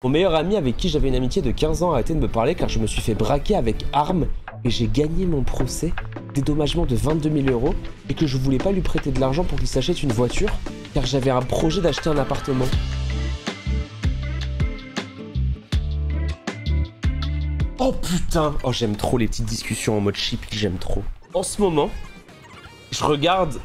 Mon meilleur ami avec qui j'avais une amitié de 15 ans a arrêté de me parler car je me suis fait braquer avec arme et j'ai gagné mon procès, dédommagement de 22 000 € et que je voulais pas lui prêter de l'argent pour qu'il s'achète une voiture car j'avais un projet d'acheter un appartement. Oh putain! Oh j'aime trop les petites discussions en mode chippy, j'aime trop. En ce moment, je regarde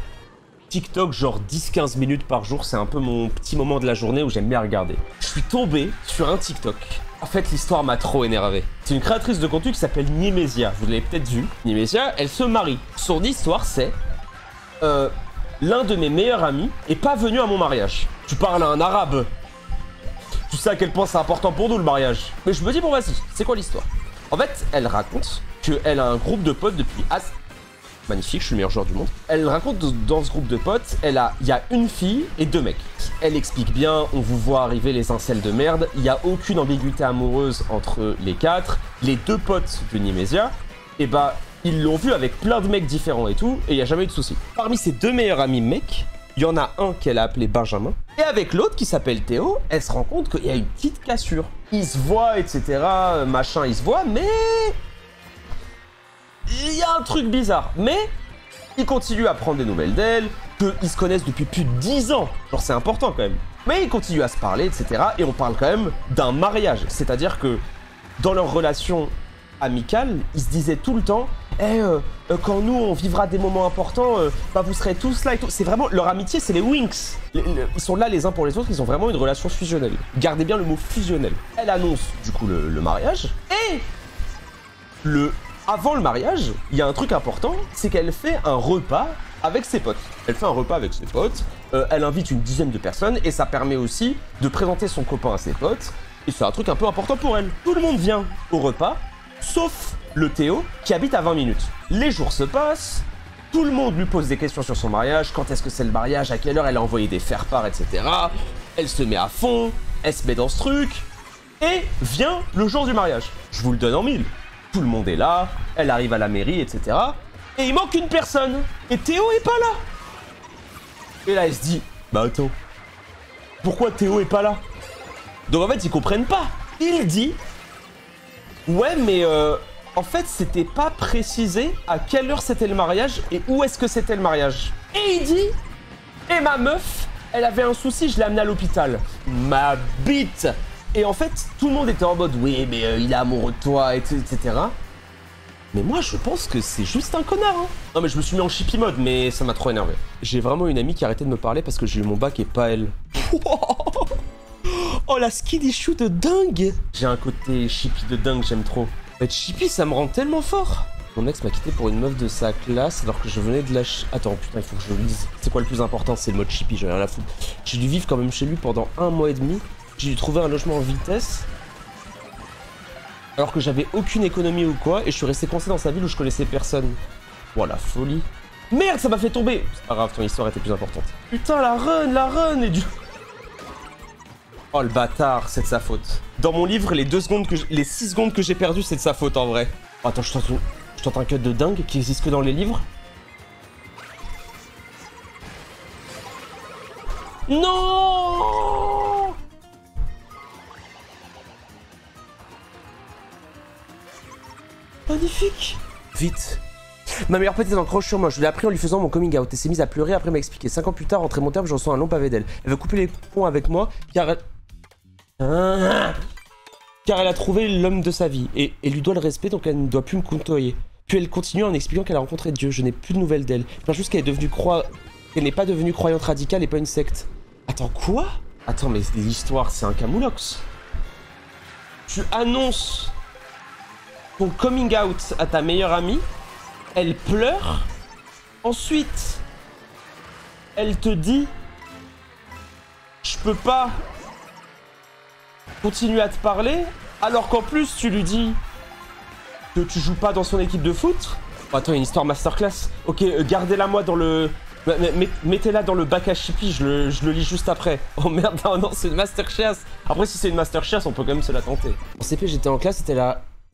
TikTok genre 10-15 minutes par jour, c'est un peu mon petit moment de la journée où j'aime bien regarder. Je suis tombé sur un TikTok. En fait, l'histoire m'a trop énervé. C'est une créatrice de contenu qui s'appelle Nimésia, vous l'avez peut-être vu. Nimésia, elle se marie. Son histoire, c'est... l'un de mes meilleurs amis est pas venu à mon mariage. Tu parles à un arabe. Tu sais à quel point c'est important pour nous le mariage. Mais je me dis, bon vas-y, c'est quoi l'histoire? En fait, elle raconte qu'elle a un groupe de potes depuis... Magnifique, je suis le meilleur joueur du monde. Elle raconte dans ce groupe de potes, il y a une fille et 2 mecs. Elle explique bien, on vous voit arriver les incels de merde, il n'y a aucune ambiguïté amoureuse entre les 4. Les 2 potes de Nimésia, et bah, ils l'ont vu avec plein de mecs différents et tout, et il n'y a jamais eu de soucis. Parmi ses 2 meilleurs amis mecs, il y en a un qu'elle a appelé Benjamin, et avec l'autre qui s'appelle Théo, elle se rend compte qu'il y a une petite cassure. Ils se voient, etc., machin, ils se voient, mais... il y a un truc bizarre, mais ils continuent à prendre des nouvelles d'elle, qu'ils se connaissent depuis plus de 10 ans, genre c'est important quand même. Mais ils continuent à se parler, etc. Et on parle quand même d'un mariage, c'est-à-dire que dans leur relation amicale, ils se disaient tout le temps quand nous on vivra des moments importants, bah vous serez tous là et tout. C'est vraiment, leur amitié c'est les Winx. Ils sont là les uns pour les autres, ils ont vraiment une relation fusionnelle. Gardez bien le mot fusionnel. Elle annonce du coup le mariage, et avant le mariage, il y a un truc important, c'est qu'elle fait un repas avec ses potes. Elle fait un repas avec ses potes, elle invite une dizaine de personnes, et ça permet aussi de présenter son copain à ses potes, et c'est un truc un peu important pour elle. Tout le monde vient au repas, sauf le Théo, qui habite à 20 minutes. Les jours se passent, tout le monde lui pose des questions sur son mariage, quand est-ce que c'est le mariage, à quelle heure elle a envoyé des faire-part, etc. Elle se met à fond, elle se met dans ce truc, et vient le jour du mariage. Je vous le donne en 1000. Tout le monde est là, elle arrive à la mairie, etc. Et il manque une personne. Et Théo est pas là. Et là, elle se dit, bah attends, pourquoi Théo est pas là? Donc en fait, ils comprennent pas. Il dit, ouais, mais en fait, c'était pas précisé à quelle heure c'était le mariage et où est-ce que c'était le mariage. Et il dit, et ma meuf, elle avait un souci, je l'ai amenée à l'hôpital. Ma bite. Et en fait, tout le monde était en mode « Oui, mais il est amoureux de toi, etc. » Mais moi, je pense que c'est juste un connard, hein. Non, mais je me suis mis en chippy mode, mais ça m'a trop énervé. J'ai vraiment une amie qui a arrêté de me parler parce que j'ai eu mon bac et pas elle. Oh, la skid issue de dingue. J'ai un côté chippy de dingue, j'aime trop. Être chippy, ça me rend tellement fort. Mon ex m'a quitté pour une meuf de sa classe alors que je venais de lâcher... Attends, putain, il faut que je le lise. C'est quoi le plus important? C'est le mode chippy, j'en ai rien à foutre. J'ai dû vivre quand même chez lui pendant 1 mois et demi. J'ai dû trouver un logement en vitesse alors que j'avais aucune économie ou quoi, et je suis resté coincé dans sa ville où je connaissais personne. Oh la folie. Merde, ça m'a fait tomber. C'est pas grave, ton histoire était plus importante. Putain, la run et du... Oh le bâtard, c'est de sa faute. Dans mon livre, les 6 secondes que j'ai perdues, c'est de sa faute en vrai. Oh, attends, je tente un cut de dingue qui existe que dans les livres. Non! Magnifique. Vite. Ma meilleure pote est en croche sur moi. Je l'ai appris en lui faisant mon coming out. Elle s'est mise à pleurer après m'a expliqué. 5 ans plus tard, rentré mon terme, je reçois un long pavé d'elle. Elle veut couper les ponts avec moi car elle a trouvé l'homme de sa vie. Et lui doit le respect, donc elle ne doit plus me côtoyer. Puis elle continue en expliquant qu'elle a rencontré Dieu. Je n'ai plus de nouvelles d'elle. Enfin, juste qu'elle est devenue qu'elle n'est pas devenue croyante radicale et pas une secte. Attends, quoi? Attends, mais l'histoire, c'est un camoulox. Tu annonces ton coming out à ta meilleure amie, elle pleure, ensuite, elle te dit « Je peux pas continuer à te parler », alors qu'en plus, tu lui dis que tu joues pas dans son équipe de foot. Oh, attends, il y a une histoire masterclass. Ok, gardez-la moi dans le... Mettez-la dans le bac à chippy, je le lis juste après. Oh merde, non, c'est une masterclass. Après, si c'est une masterclass, on peut quand même se la tenter. En CP, j'étais en classe,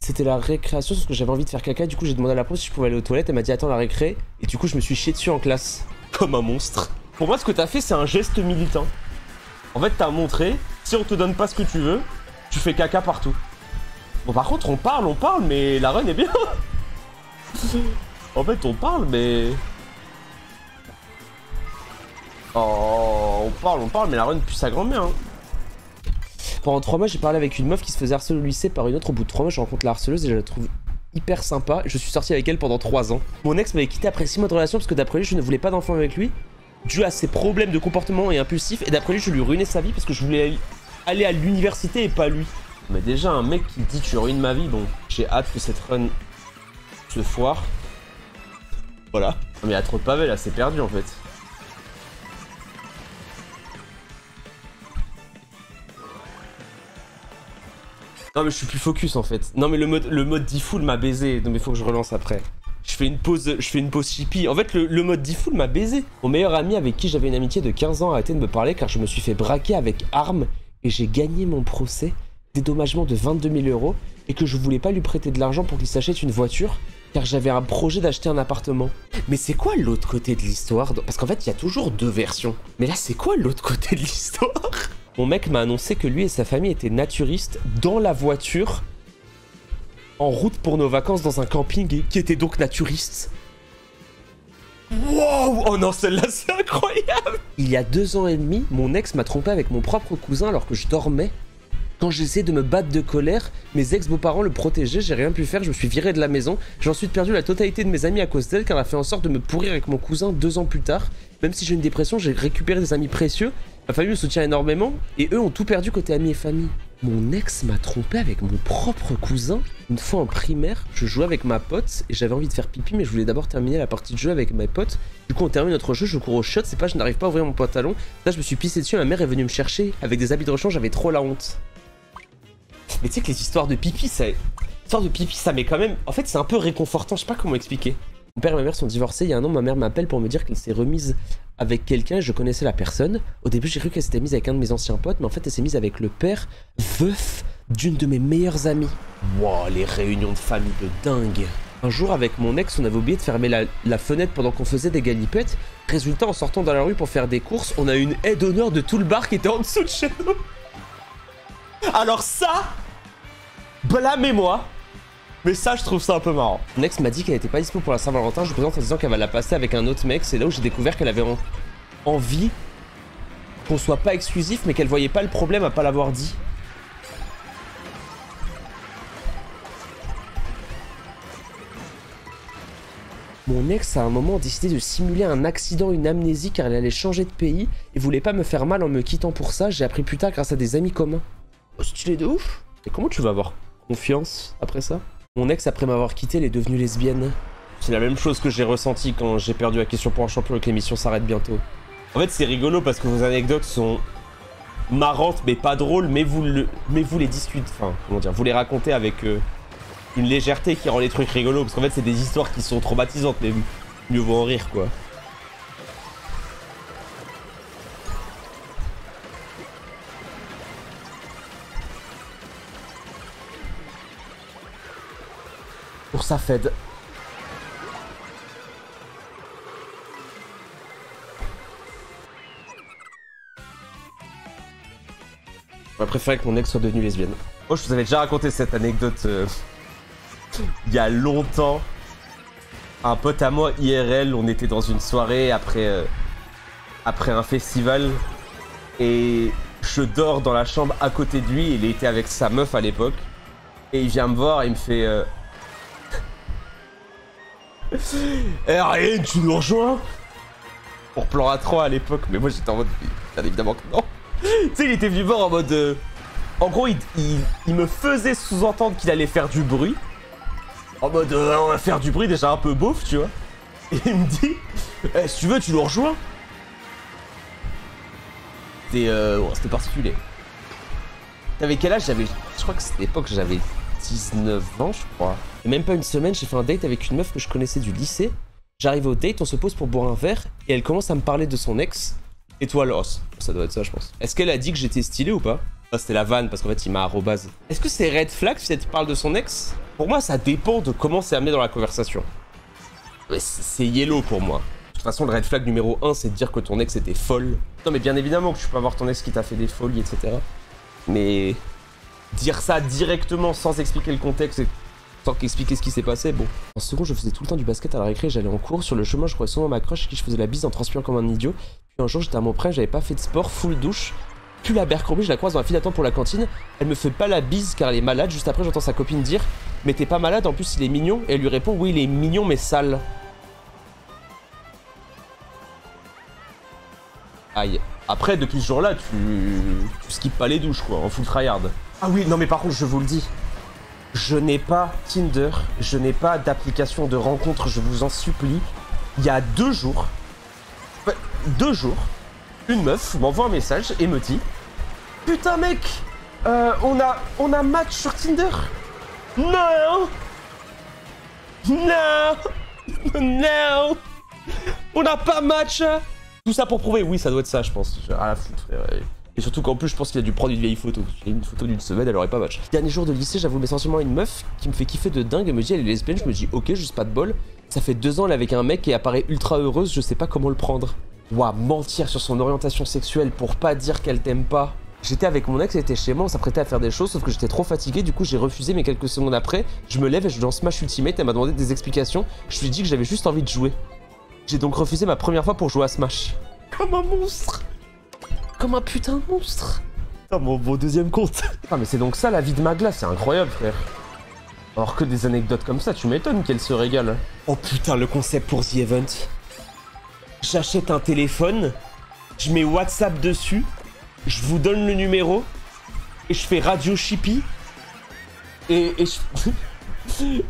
c'était la récréation, parce que j'avais envie de faire caca. Du coup, j'ai demandé à la prof si je pouvais aller aux toilettes. Elle m'a dit attends la récré. Et du coup, je me suis chié dessus en classe. Comme un monstre. Pour moi, ce que t'as fait, c'est un geste militant. En fait, t'as montré, si on te donne pas ce que tu veux, Tu fais caca partout. Bon, par contre, on parle, mais la run est bien. En fait, on parle, mais... Oh, on parle, mais la run pue sa grand-mère. Hein. Pendant 3 mois, j'ai parlé avec une meuf qui se faisait harceler au lycée par une autre. Au bout de 3 mois, je rencontre la harceleuse et je la trouve hyper sympa. Je suis sorti avec elle pendant 3 ans. Mon ex m'avait quitté après 6 mois de relation parce que d'après lui, je ne voulais pas d'enfant avec lui, dû à ses problèmes de comportement et impulsif. Et d'après lui, je lui ruinais sa vie parce que je voulais aller à l'université et pas lui. Mais déjà, un mec qui dit tu ruines ma vie, bon, j'ai hâte que cette run se foire. Voilà. Mais il y a trop de pavés là, c'est perdu en fait. Non mais je suis plus focus en fait. Non mais le mode default m'a baisé, donc il faut que je relance après. Je fais une pause chippie. En fait le mode default m'a baisé. Mon meilleur ami avec qui j'avais une amitié de 15 ans a arrêté de me parler car je me suis fait braquer avec arme et j'ai gagné mon procès, dédommagement de 22 000 € et que je voulais pas lui prêter de l'argent pour qu'il s'achète une voiture car j'avais un projet d'acheter un appartement. Mais c'est quoi l'autre côté de l'histoire? Parce qu'en fait il y a toujours 2 versions. Mais là c'est quoi l'autre côté de l'histoire? Mon mec m'a annoncé que lui et sa famille étaient naturistes dans la voiture, en route pour nos vacances dans un camping, qui était donc naturiste. Wow! Oh non, celle-là, c'est incroyable! Il y a 2 ans et demi, mon ex m'a trompé avec mon propre cousin alors que je dormais. Quand j'essayais de me battre de colère, mes ex-beaux-parents le protégeaient, j'ai rien pu faire, je me suis viré de la maison. J'ai ensuite perdu la totalité de mes amis à cause d'elle car elle a fait en sorte de me pourrir avec mon cousin 2 ans plus tard. Même si j'ai une dépression, j'ai récupéré des amis précieux. Ma famille me soutient énormément et eux ont tout perdu côté amis et famille. Mon ex m'a trompé avec mon propre cousin. Une fois en primaire, je jouais avec ma pote et j'avais envie de faire pipi mais je voulais d'abord terminer la partie de jeu avec mes potes. Du coup on termine notre jeu, je cours au shot, c'est pas je n'arrive pas à ouvrir mon pantalon. Là je me suis pissé dessus, ma mère est venue me chercher. Avec des habits de rechange, j'avais trop la honte. Mais tu sais que les histoires de pipi, ça met quand même... En fait c'est un peu réconfortant, je sais pas comment expliquer. Mon père et ma mère sont divorcés, il y a un an ma mère m'appelle pour me dire qu'elle s'est remise avec quelqu'un et je connaissais la personne. Au début j'ai cru qu'elle s'était mise avec un de mes anciens potes, mais en fait elle s'est mise avec le père veuf d'une de mes meilleures amies. Wow, les réunions de famille de dingue. Un jour avec mon ex on avait oublié de fermer la fenêtre pendant qu'on faisait des galipettes. Résultat, en sortant dans la rue pour faire des courses, on a eu une aide d'honneur de tout le bar qui était en dessous de chez nous. Alors ça, blâmez-moi. Mais ça, je trouve ça un peu marrant. Mon ex m'a dit qu'elle était pas dispo pour la Saint-Valentin. Je lui présente en disant qu'elle va la passer avec un autre mec. C'est là où j'ai découvert qu'elle avait envie qu'on soit pas exclusif, mais qu'elle voyait pas le problème à pas l'avoir dit. Mon ex a à un moment décidé de simuler un accident, une amnésie, car elle allait changer de pays et voulait pas me faire mal en me quittant pour ça. J'ai appris plus tard grâce à des amis communs. Oh, stylé de ouf. Et comment tu vas avoir confiance après ça? Mon ex, après m'avoir quitté, elle est devenue lesbienne. C'est la même chose que j'ai ressenti quand j'ai perdu la question pour un champion et que l'émission s'arrête bientôt. En fait, c'est rigolo parce que vos anecdotes sont marrantes mais pas drôles, mais vous les discutez, enfin, comment dire, vous les racontez avec une légèreté qui rend les trucs rigolos. Parce qu'en fait, c'est des histoires qui sont traumatisantes, mais mieux vaut en rire, quoi. Pour sa Fed. J'aurais préféré que mon ex soit devenue lesbienne. Moi, je vous avais déjà raconté cette anecdote il y a longtemps. Un pote à moi, IRL, on était dans une soirée après un festival. Et je dors dans la chambre à côté de lui. Il était avec sa meuf à l'époque. Et il vient me voir et il me fait... Eh Ryan, tu nous rejoins? Pour plan A3 à l'époque, mais moi j'étais en mode... Bien évidemment que non. Tu sais, il était venu voir en mode... En gros, il me faisait sous-entendre qu'il allait faire du bruit. En mode, on va faire du bruit déjà un peu beauf, tu vois. Et il me dit, si tu veux, tu nous rejoins. C'était particulier. T'avais quel âge? Je crois que c'était l'époque, j'avais 19 ans, je crois. Et même pas une semaine, j'ai fait un date avec une meuf que je connaissais du lycée. J'arrive au date, on se pose pour boire un verre, et elle commence à me parler de son ex. Étoile os. Ça doit être ça, je pense. Est-ce qu'elle a dit que j'étais stylé ou pas? Ça, c'était la vanne, parce qu'en fait, il m'a arrobase. Est-ce que c'est red flag si elle te parle de son ex? Pour moi, ça dépend de comment c'est amené dans la conversation. C'est yellow pour moi. De toute façon, le red flag numéro 1, c'est de dire que ton ex était folle. Non, mais bien évidemment que tu peux avoir ton ex qui t'a fait des folies, etc. Mais dire ça directement sans expliquer le contexte et sans expliquer ce qui s'est passé, bon. En seconde, je faisais tout le temps du basket à la récré, j'allais en cours. Sur le chemin, je croisais souvent ma crush à qui je faisais la bise en transpirant comme un idiot. Puis un jour, j'étais à mon prêt, j'avais pas fait de sport, full douche. Puis la Bercromie, je la croise dans la file d'attente pour la cantine. Elle me fait pas la bise car elle est malade. Juste après, j'entends sa copine dire « Mais t'es pas malade, en plus il est mignon ». Et elle lui répond « Oui, il est mignon mais sale ». Aïe. Après, depuis ce jour-là, tu skippes pas les douches, quoi, en full tryhard. Ah oui, non mais par contre, je vous le dis, je n'ai pas Tinder, je n'ai pas d'application de rencontre, je vous en supplie. Il y a 2 jours, une meuf m'envoie un message et me dit « Putain mec, on a match sur Tinder ?» Non. Non. Non. On n'a pas match. Tout ça pour prouver, oui, ça doit être ça, je pense. J'ai rien à foutre, frère. Et surtout qu'en plus, je pense qu'il a dû prendre une vieille photo. Il y a une photo d'une semaine, elle aurait pas match. Dernier jour de lycée, j'avoue mes sentiments à une meuf qui me fait kiffer de dingue. Elle me dit, elle est lesbienne. Je me dis, ok, juste pas de bol. Ça fait 2 ans, elle est avec un mec et apparaît ultra heureuse, je sais pas comment le prendre. Ouah, mentir sur son orientation sexuelle pour pas dire qu'elle t'aime pas. J'étais avec mon ex, elle était chez moi, on s'apprêtait à faire des choses, sauf que j'étais trop fatigué, du coup j'ai refusé, mais quelques secondes après, je me lève et je lance Smash Ultimate, elle m'a demandé des explications. Je lui ai dit que j'avais juste envie de jouer. J'ai donc refusé ma première fois pour jouer à Smash. Comme un monstre. Comme un putain de monstre. Putain, mon deuxième compte. Ah mais c'est donc ça la vie de Magla, c'est incroyable frère. Alors que des anecdotes comme ça, tu m'étonnes qu'elle se régale. Oh putain, le concept pour The Event. J'achète un téléphone, je mets WhatsApp dessus, je vous donne le numéro, et je fais radio Shippy, et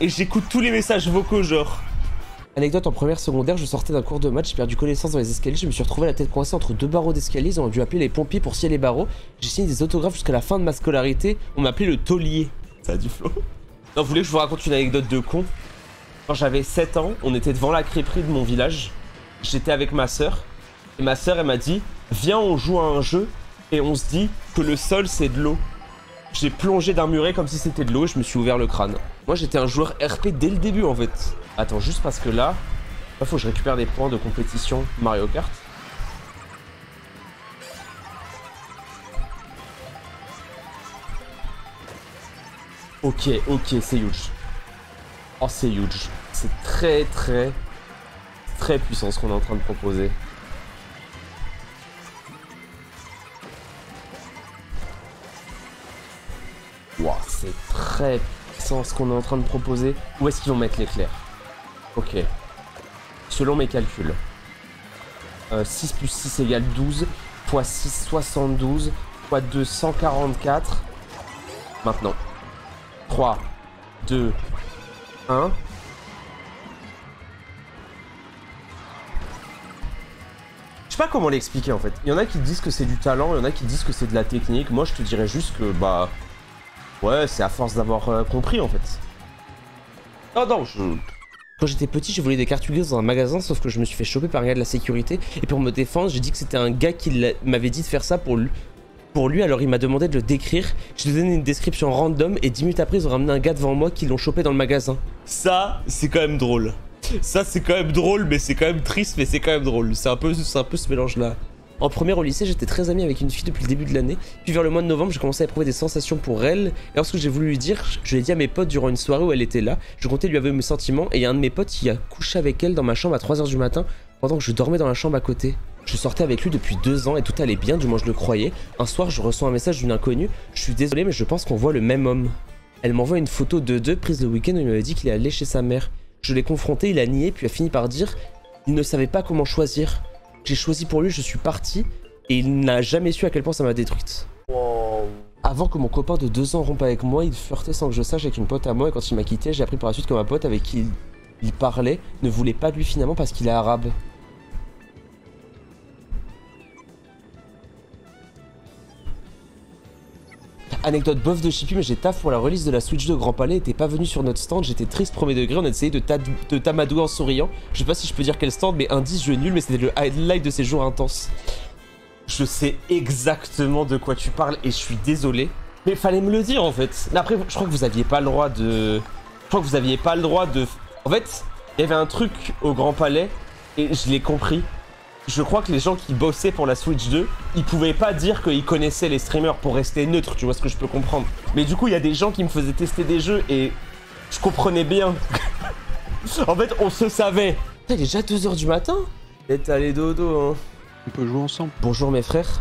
j'écoute tous les messages vocaux genre. Anecdote en première secondaire, je sortais d'un cours de maths, j'ai perdu connaissance dans les escaliers, je me suis retrouvé la tête coincée entre 2 barreaux d'escalier, ils ont dû appeler les pompiers pour scier les barreaux. J'ai signé des autographes jusqu'à la fin de ma scolarité, on m'appelait le taulier. Ça a du flow. Non, vous voulez que je vous raconte une anecdote de con? Quand j'avais 7 ans, on était devant la crêperie de mon village, j'étais avec ma sœur, et ma sœur elle m'a dit « Viens on joue à un jeu, et on se dit que le sol c'est de l'eau ». J'ai plongé d'un muret comme si c'était de l'eau et je me suis ouvert le crâne. Moi j'étais un joueur RP dès le début en fait. Attends, juste parce que là, il faut que je récupère des points de compétition Mario Kart. Ok, c'est huge. Oh, c'est huge. C'est très puissant ce qu'on est en train de proposer. Wow, c'est très puissant ce qu'on est en train de proposer. Où est-ce qu'ils vont mettre l'éclair? Ok. Selon mes calculs. 6 plus 6 égale 12. Fois 6, 72. Fois 2, 144. Maintenant. 3, 2, 1. Je sais pas comment l'expliquer en fait. Il y en a qui disent que c'est du talent, il y en a qui disent que c'est de la technique. Moi je te dirais juste que bah... Ouais, c'est à force d'avoir compris en fait. Non, Quand j'étais petit, je volais des cartes Yu-Gi-Oh dans un magasin, sauf que je me suis fait choper par un gars de la sécurité. Et pour me défendre, j'ai dit que c'était un gars qui m'avait dit de faire ça pour lui, alors il m'a demandé de le décrire. Je lui ai donné une description random et 10 minutes après, ils ont ramené un gars devant moi qui l'ont chopé dans le magasin. Ça, c'est quand même drôle. Ça, c'est quand même drôle, mais c'est quand même triste, mais c'est quand même drôle. C'est un peu ce mélange-là. En première au lycée, j'étais très ami avec une fille depuis le début de l'année. Puis vers le mois de novembre, j'ai commencé à éprouver des sensations pour elle. Et lorsque j'ai voulu lui dire, je l'ai dit à mes potes durant une soirée où elle était là. Je comptais lui avouer mes sentiments et il y a un de mes potes qui a couché avec elle dans ma chambre à 3 h du matin pendant que je dormais dans la chambre à côté. Je sortais avec lui depuis 2 ans et tout allait bien, du moins je le croyais. Un soir, je reçois un message d'une inconnue. Je suis désolé, mais je pense qu'on voit le même homme. Elle m'envoie une photo de deux prise le week-end où il m'avait dit qu'il est allé chez sa mère. Je l'ai confronté, il a nié, puis a fini par dire il ne savait pas comment choisir. J'ai choisi pour lui, je suis parti. Et il n'a jamais su à quel point ça m'a détruite. Wow. Avant que mon copain de 2 ans rompe avec moi, il flirtait sans que je sache avec une pote à moi. Et quand il m'a quitté, j'ai appris par la suite que ma pote avec qui il parlait ne voulait pas de lui finalement parce qu'il est arabe. Anecdote bof de Shippy, mais j'ai taf pour la release de la Switch 2 Grand Palais, et t'es pas venu sur notre stand, j'étais triste premier degré, on a essayé de t'amadouer en souriant. Je sais pas si je peux dire quel stand, mais indice, jeu nul, mais c'était le highlight de ces jours intenses. Je sais exactement de quoi tu parles et je suis désolé. Mais fallait me le dire en fait. Mais après, je crois que vous aviez pas le droit de... En fait, il y avait un truc au Grand Palais et je l'ai compris. je crois que les gens qui bossaient pour la Switch 2, ils pouvaient pas dire qu'ils connaissaient les streamers pour rester neutre, tu vois ce que je peux comprendre. Mais du coup, il y a des gens qui me faisaient tester des jeux et je comprenais bien. En fait, on se savait. Putain, il est déjà 2h du matin. Et allez dodo, hein. On peut jouer ensemble. Bonjour mes frères.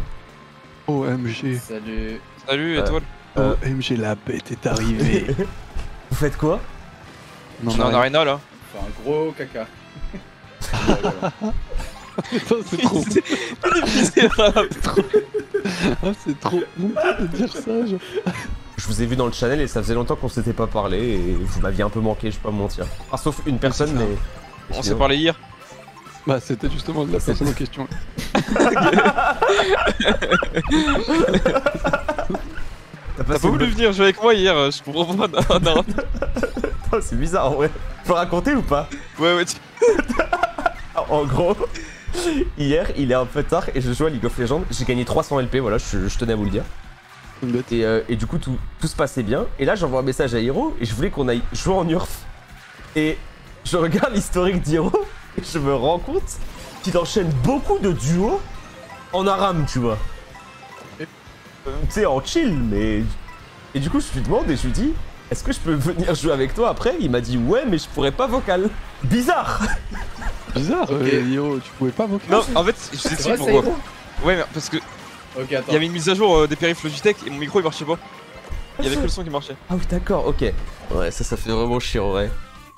OMG. Salut. Salut, étoile. OMG, la bête est arrivée. Vous faites quoi? Non, On est en arena là. Enfin, un gros caca. Putain, c'est trop. Ah, c'est trop honteux de dire ça. Genre. Je vous ai vu dans le channel et ça faisait longtemps qu'on s'était pas parlé et vous m'aviez un peu manqué, je peux pas me mentir. Ah, sauf une personne, mais... On s'est parlé hier. Bah, c'était justement de la personne en question. T'as T'as pas voulu venir jouer avec moi hier, je comprends pas. Non. Oh, c'est bizarre, en vrai. Faut raconter ou pas? Ouais, En gros, hier, il est un peu tard et je joue à League of Legends. J'ai gagné 300 LP, voilà, je tenais à vous le dire. Une bête. Et du coup, tout se passait bien. Et là, j'envoie un message à Hiro et je voulais qu'on aille jouer en URF. Et je regarde l'historique d'Hiro et je me rends compte qu'il enchaîne beaucoup de duos en Aram, tu vois. Tu sais, en chill, mais... Et du coup, je lui demande et je lui dis, est-ce que je peux venir jouer avec toi après? Il m'a dit, ouais, mais je pourrais pas vocal. Bizarre. Bizarre, Ok. Yo, tu pouvais pas vocal. Non, en fait, je C'est t'explique vrai, ça, pourquoi. Hiro Ouais, mais parce que Ok, attends. il y avait une mise à jour des périphes Logitech et mon micro il marchait pas. Il y avait que le son qui marchait. Ah oui, d'accord, ok. Ouais, ça fait vraiment chier, ouais.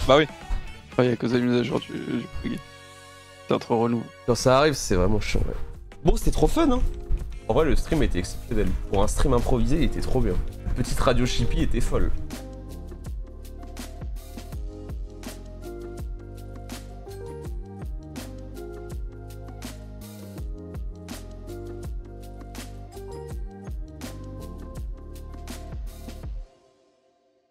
Bah oui. Ouais, à cause de la mise à jour du plugin. C'est trop relou. Quand ça arrive, c'est vraiment chiant, ouais. Bon, c'était trop fun, hein. En vrai, le stream était exceptionnel. Pour un stream improvisé, il était trop bien. La petite radio Chippy était folle.